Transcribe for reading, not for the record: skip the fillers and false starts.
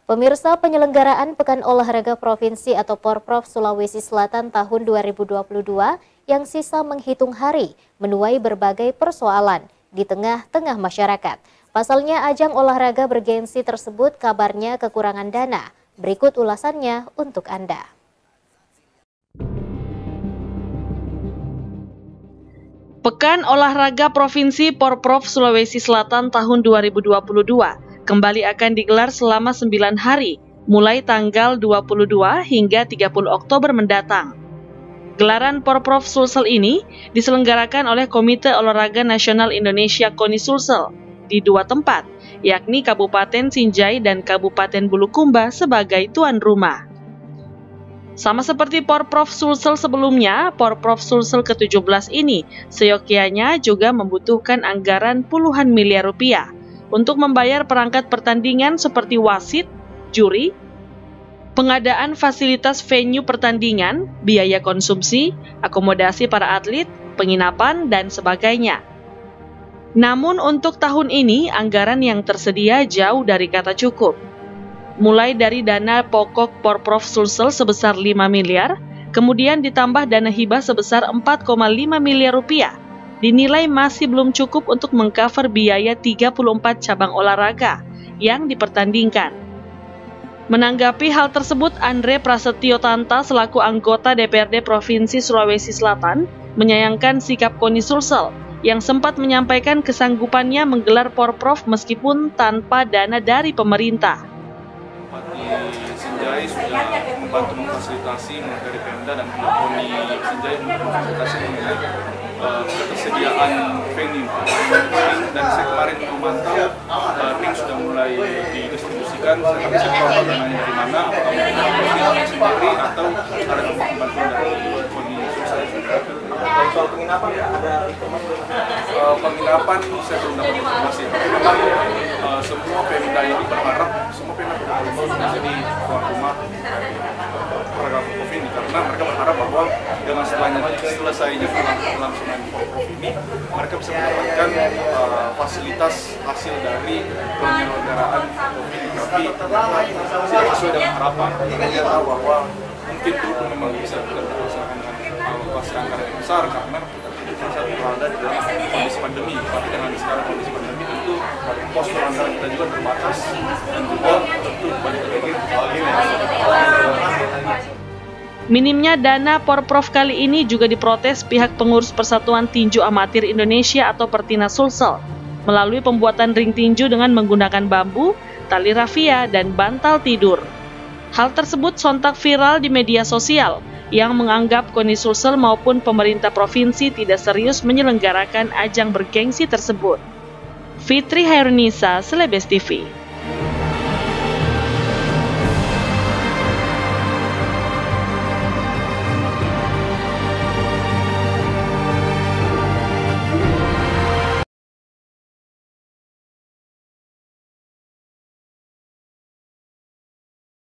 Pemirsa, penyelenggaraan Pekan Olahraga Provinsi atau Porprov Sulawesi Selatan tahun 2022 yang sisa menghitung hari menuai berbagai persoalan di tengah-tengah masyarakat. Pasalnya ajang olahraga bergensi tersebut kabarnya kekurangan dana. Berikut ulasannya untuk Anda. Pekan Olahraga Provinsi Porprov Sulawesi Selatan tahun 2022 kembali akan digelar selama 9 hari, mulai tanggal 22 hingga 30 Oktober mendatang. Gelaran Porprov Sulsel ini diselenggarakan oleh Komite Olahraga Nasional Indonesia KONI Sulsel di 2 tempat, yakni Kabupaten Sinjai dan Kabupaten Bulukumba sebagai tuan rumah. Sama seperti Porprov Sulsel sebelumnya, Porprov Sulsel ke-17 ini seyogyanya juga membutuhkan anggaran puluhan miliar rupiah untuk membayar perangkat pertandingan seperti wasit, juri, pengadaan fasilitas venue pertandingan, biaya konsumsi, akomodasi para atlet, penginapan, dan sebagainya. Namun untuk tahun ini, anggaran yang tersedia jauh dari kata cukup. Mulai dari dana pokok Porprov Sulsel sebesar 5 miliar, kemudian ditambah dana hibah sebesar 4,5 miliar rupiah, dinilai masih belum cukup untuk mengcover biaya 34 cabang olahraga yang dipertandingkan. Menanggapi hal tersebut, Andre Prasetyo Tanta selaku anggota DPRD Provinsi Sulawesi Selatan menyayangkan sikap KONI Sulsel yang sempat menyampaikan kesanggupannya menggelar Porprov meskipun tanpa dana dari pemerintah. Bupati Sinjai sudah membantu memfasilitasi dari Pemda dan KONI Sinjai memfasilitasi mengenai ketersediaan venue. Dan saya kemarin memantau ring sudah mulai didistribusikan. Kami saya tahu dananya dari mana, apakah mungkin sendiri atau ada bantuan dari KONI Sulsel. Soal penginapan ada penginapan saya belum dapat informasi. Semua Pemda ini berharap semua Pemda menjadi tuan rumah olahraga Porprov ini karena mereka berharap bahwa dengan selesainya kelangsungan Porprov ini mereka bisa mendapatkan fasilitas hasil dari penyelenggaraan Porprov ini, tapi tidak sesuai dengan harapan. Kita tahu bahwa mungkin dulu memang bisa dilaksanakan dengan alokasi anggaran yang besar karena saat berada di dalam kondisi pandemi, tapi dengan sekarang kondisi pandemi tentu pos anggaran kita juga terbatas dan juga tentu banyak Minimnya dana Porprov kali ini juga diprotes pihak pengurus Persatuan Tinju Amatir Indonesia atau Pertinas Sulsel melalui pembuatan ring tinju dengan menggunakan bambu, tali rafia, dan bantal tidur. Hal tersebut sontak viral di media sosial yang menganggap KONI Sulsel maupun pemerintah provinsi tidak serius menyelenggarakan ajang bergengsi tersebut. Fitri Hairunisa, Celebes TV.